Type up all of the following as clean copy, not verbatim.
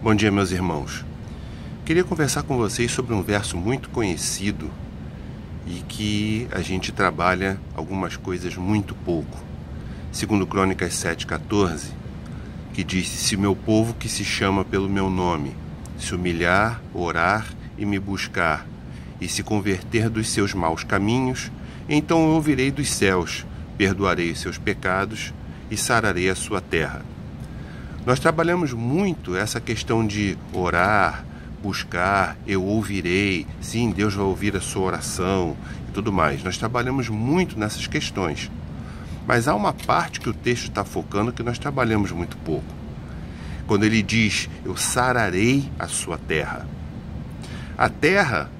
Bom dia, meus irmãos. Queria conversar com vocês sobre um verso muito conhecido e que a gente trabalha algumas coisas muito pouco. Segundo Crônicas 7,14, que diz: se meu povo que se chama pelo meu nome se humilhar, orar e me buscar, e se converter dos seus maus caminhos, então eu ouvirei dos céus, perdoarei os seus pecados e sararei a sua terra. Nós trabalhamos muito essa questão de orar, buscar, eu ouvirei, sim, Deus vai ouvir a sua oração e tudo mais. Nós trabalhamos muito nessas questões. Mas há uma parte que o texto está focando que nós trabalhamos muito pouco. Quando ele diz, eu sararei a sua terra. A terra,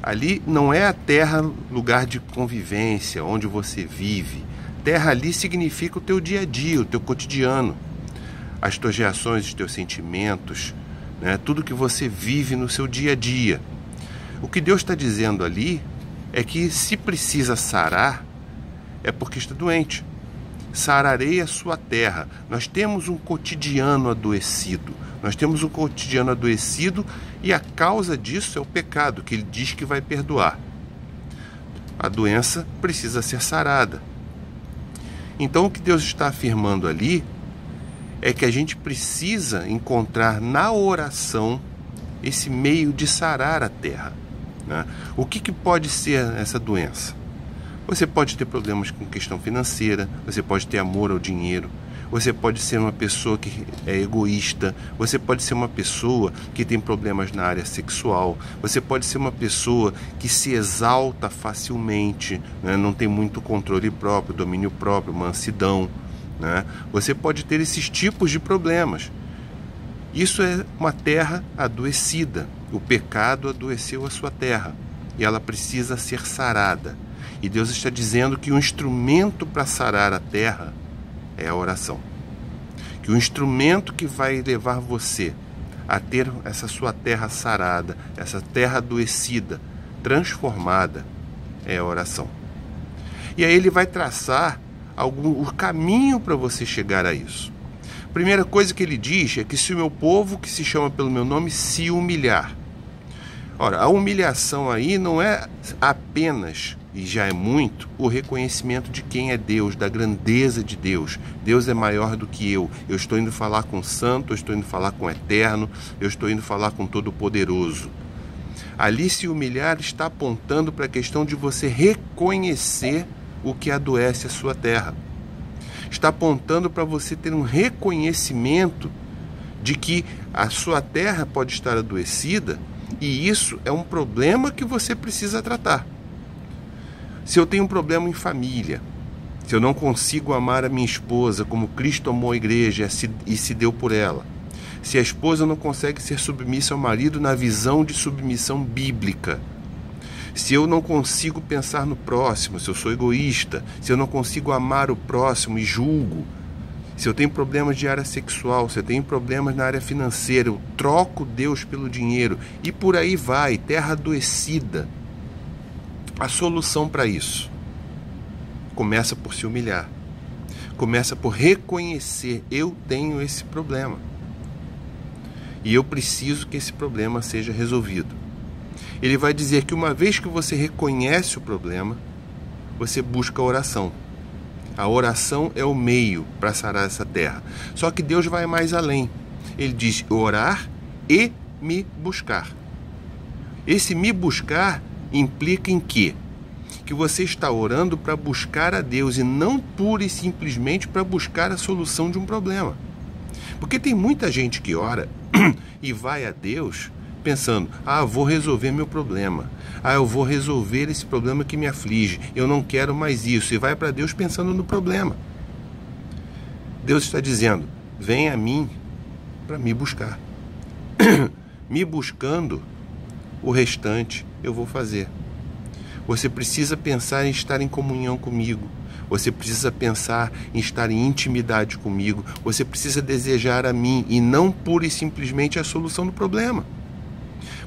ali não é a terra lugar de convivência, onde você vive. Terra ali significa o teu dia a dia, o teu cotidiano. As tuas reações, os teus sentimentos, né? Tudo que você vive no seu dia a dia. O que Deus está dizendo ali é que se precisa sarar, é porque está doente. Sararei a sua terra. Nós temos um cotidiano adoecido. Nós temos um cotidiano adoecido e a causa disso é o pecado, que ele diz que vai perdoar. A doença precisa ser sarada. Então o que Deus está afirmando ali é que a gente precisa encontrar na oração esse meio de sarar a terra, né? O que pode ser essa doença? Você pode ter problemas com questão financeira, você pode ter amor ao dinheiro, você pode ser uma pessoa que é egoísta, você pode ser uma pessoa que tem problemas na área sexual, você pode ser uma pessoa que se exalta facilmente, né? Não tem muito controle próprio, domínio próprio, mansidão, né? Você pode ter esses tipos de problemas. Isso é uma terra adoecida. O pecado adoeceu a sua terra e ela precisa ser sarada. E Deus está dizendo que o instrumento para sarar a terra é a oração. Que o instrumento que vai levar você a ter essa sua terra sarada, essa terra adoecida, transformada, é a oração. E aí ele vai traçar o caminho para você chegar a isso. Primeira coisa que ele diz é que se o meu povo, que se chama pelo meu nome, se humilhar. Ora, a humilhação aí não é apenas, e já é muito, o reconhecimento de quem é Deus, da grandeza de Deus. Deus é maior do que eu. Eu estou indo falar com o santo, eu estou indo falar com o eterno, eu estou indo falar com o todo-poderoso. Ali se humilhar está apontando para a questão de você reconhecer o que adoece a sua terra. Está apontando para você ter um reconhecimento de que a sua terra pode estar adoecida e isso é um problema que você precisa tratar. Se eu tenho um problema em família, se eu não consigo amar a minha esposa como Cristo amou a igreja e se deu por ela, se a esposa não consegue ser submissa ao marido na visão de submissão bíblica, se eu não consigo pensar no próximo, se eu sou egoísta, se eu não consigo amar o próximo e julgo, se eu tenho problemas de área sexual, se eu tenho problemas na área financeira, eu troco Deus pelo dinheiro e por aí vai, terra adoecida. A solução para isso começa por se humilhar, começa por reconhecer: eu tenho esse problema e eu preciso que esse problema seja resolvido. Ele vai dizer que uma vez que você reconhece o problema, você busca a oração. A oração é o meio para sarar essa terra. Só que Deus vai mais além. Ele diz orar e me buscar. Esse me buscar implica em quê? Que você está orando para buscar a Deus e não pura e simplesmente para buscar a solução de um problema. Porque tem muita gente que ora e vai a Deus pensando: vou resolver meu problema, eu vou resolver esse problema que me aflige, eu não quero mais isso, e vai para Deus pensando no problema. Deus está dizendo: vem a mim para me buscar. Me buscando, o restante eu vou fazer. Você precisa pensar em estar em comunhão comigo. Você precisa pensar em estar em intimidade comigo. Você precisa desejar a mim e não pura e simplesmente a solução do problema.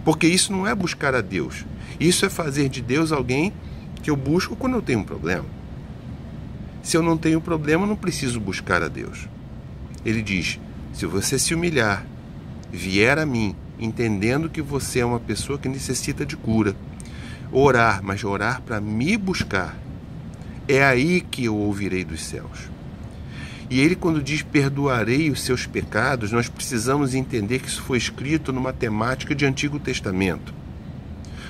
Porque isso não é buscar a Deus. Isso é fazer de Deus alguém que eu busco quando eu tenho um problema. Se eu não tenho problema, eu não preciso buscar a Deus. Ele diz: se você se humilhar vier a mim, entendendo que você é uma pessoa que necessita de cura, orar, mas orar para me buscar, é aí que eu ouvirei dos céus. E ele, quando diz perdoarei os seus pecados, nós precisamos entender que isso foi escrito numa temática de Antigo Testamento,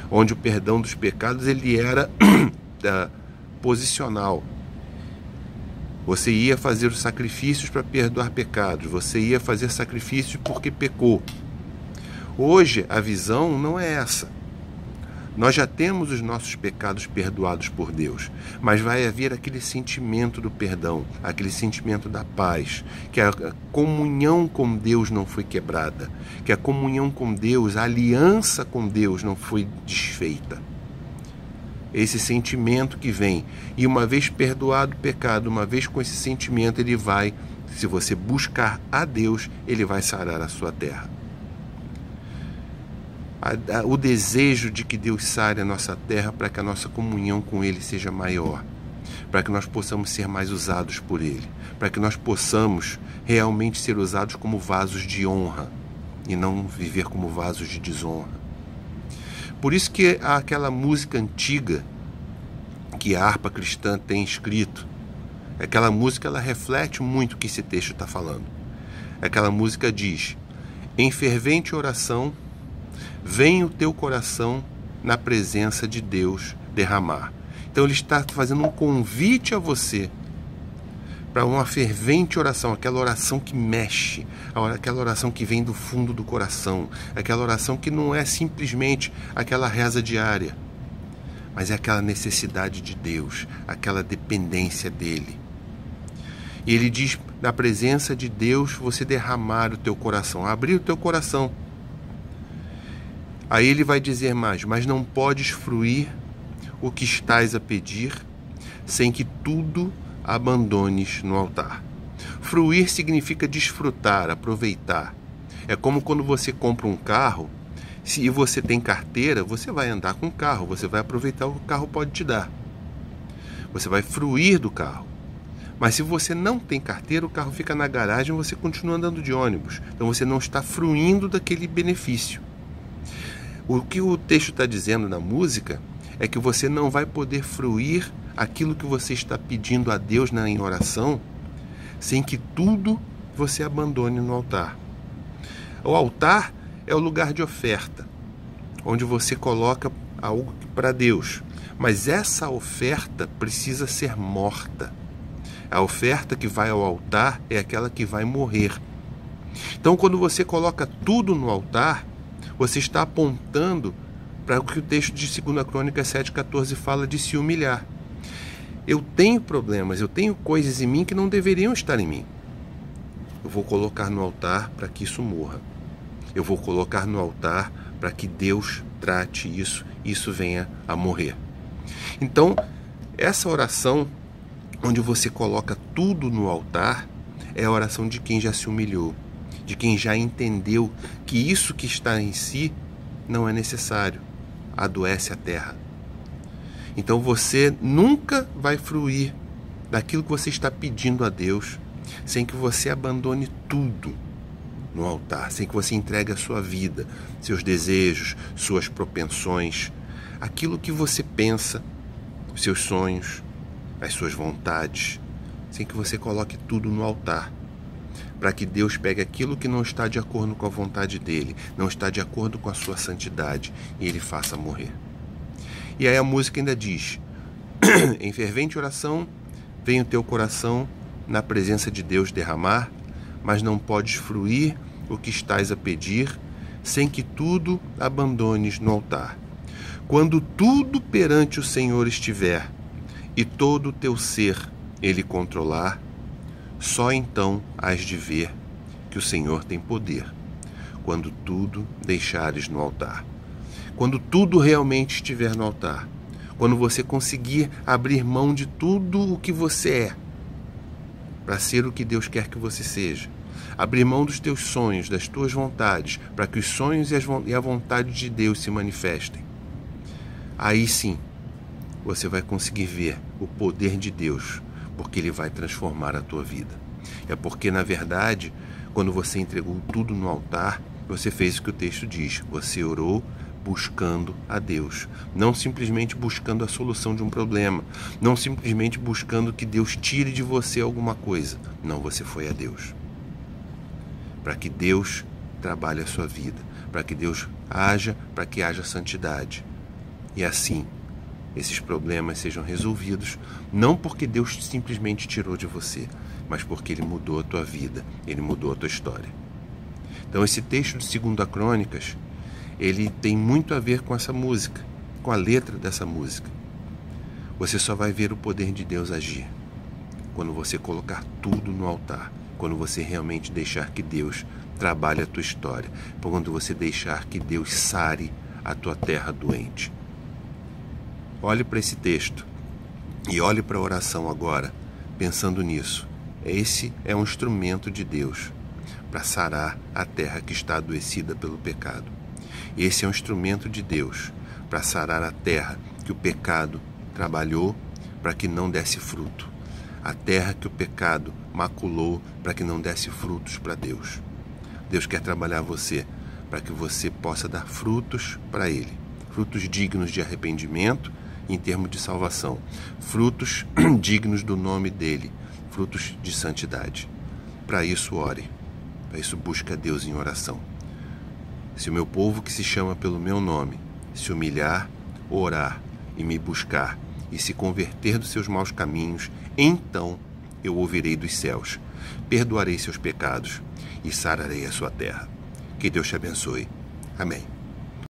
onde o perdão dos pecados ele era posicional. Você ia fazer os sacrifícios para perdoar pecados, você ia fazer sacrifícios porque pecou. Hoje a visão não é essa. Nós já temos os nossos pecados perdoados por Deus, mas vai haver aquele sentimento do perdão, aquele sentimento da paz, que a comunhão com Deus não foi quebrada, que a comunhão com Deus, a aliança com Deus não foi desfeita. Esse sentimento que vem, e uma vez perdoado o pecado, uma vez com esse sentimento, ele vai, se você buscar a Deus, ele vai sarar a sua terra. O desejo de que Deus sare a nossa terra para que a nossa comunhão com Ele seja maior, para que nós possamos ser mais usados por Ele, para que nós possamos realmente ser usados como vasos de honra e não viver como vasos de desonra. Por isso que aquela música antiga que a harpa cristã tem escrito, aquela música ela reflete muito o que esse texto está falando. Aquela música diz: em fervente oração vem o teu coração na presença de Deus derramar. Então ele está fazendo um convite a você para uma fervente oração, aquela oração que mexe, aquela oração que vem do fundo do coração, aquela oração que não é simplesmente aquela reza diária, mas é aquela necessidade de Deus, aquela dependência dele. E ele diz, na presença de Deus, você derramar o teu coração, abrir o teu coração. Aí ele vai dizer mais: mas não podes fruir o que estás a pedir, sem que tudo abandones no altar. Fruir significa desfrutar, aproveitar. É como quando você compra um carro, se você tem carteira, você vai andar com o carro, você vai aproveitar o que o carro pode te dar. Você vai fruir do carro. Mas se você não tem carteira, o carro fica na garagem e você continua andando de ônibus. Então você não está fruindo daquele benefício. O que o texto está dizendo na música é que você não vai poder fruir aquilo que você está pedindo a Deus em oração sem que tudo você abandone no altar. O altar é o lugar de oferta, onde você coloca algo para Deus. Mas essa oferta precisa ser morta. A oferta que vai ao altar é aquela que vai morrer. Então, quando você coloca tudo no altar, você está apontando para o que o texto de 2 Crônicas 7,14 fala de se humilhar. Eu tenho problemas, eu tenho coisas em mim que não deveriam estar em mim. Eu vou colocar no altar para que isso morra. Eu vou colocar no altar para que Deus trate isso e isso venha a morrer. Então, essa oração, onde você coloca tudo no altar, é a oração de quem já se humilhou, de quem já entendeu que isso que está em si não é necessário, adoece a terra. Então você nunca vai fruir daquilo que você está pedindo a Deus sem que você abandone tudo no altar, sem que você entregue a sua vida, seus desejos, suas propensões, aquilo que você pensa, os seus sonhos, as suas vontades, sem que você coloque tudo no altar, para que Deus pegue aquilo que não está de acordo com a vontade dele, não está de acordo com a sua santidade, e ele faça morrer. E aí a música ainda diz: em fervente oração vem o teu coração na presença de Deus derramar, mas não podes fruir o que estás a pedir, sem que tudo abandones no altar. Quando tudo perante o Senhor estiver, e todo o teu ser ele controlar, só então hás de ver que o Senhor tem poder, quando tudo deixares no altar. Quando tudo realmente estiver no altar, quando você conseguir abrir mão de tudo o que você é, para ser o que Deus quer que você seja, abrir mão dos teus sonhos, das tuas vontades, para que os sonhos e a vontade de Deus se manifestem, aí sim você vai conseguir ver o poder de Deus, porque Ele vai transformar a tua vida. É porque, na verdade, quando você entregou tudo no altar, Você fez o que o texto diz. Você orou buscando a Deus. Não simplesmente buscando a solução de um problema. Não simplesmente buscando que Deus tire de você alguma coisa. Não, você foi a Deus. Para que Deus trabalhe a sua vida. Para que Deus haja, para que haja santidade. E assim, esses problemas sejam resolvidos, não porque Deus simplesmente tirou de você, mas porque Ele mudou a tua vida, Ele mudou a tua história. Então esse texto de 2 Crônicas, ele tem muito a ver com essa música, com a letra dessa música. Você só vai ver o poder de Deus agir quando você colocar tudo no altar, quando você realmente deixar que Deus trabalhe a tua história, quando você deixar que Deus sare a tua terra doente. Olhe para esse texto e olhe para a oração agora, pensando nisso. Esse é um instrumento de Deus para sarar a terra que está adoecida pelo pecado. Esse é um instrumento de Deus para sarar a terra que o pecado trabalhou para que não desse fruto. A terra que o pecado maculou para que não desse frutos para Deus. Deus quer trabalhar você para que você possa dar frutos para Ele. Frutos dignos de arrependimento em termos de salvação. Frutos dignos do nome dEle. Frutos de santidade. Para isso, ore. Para isso, busque a Deus em oração. Se o meu povo que se chama pelo meu nome se humilhar, orar e me buscar e se converter dos seus maus caminhos, então eu ouvirei dos céus, perdoarei seus pecados e sararei a sua terra. Que Deus te abençoe. Amém.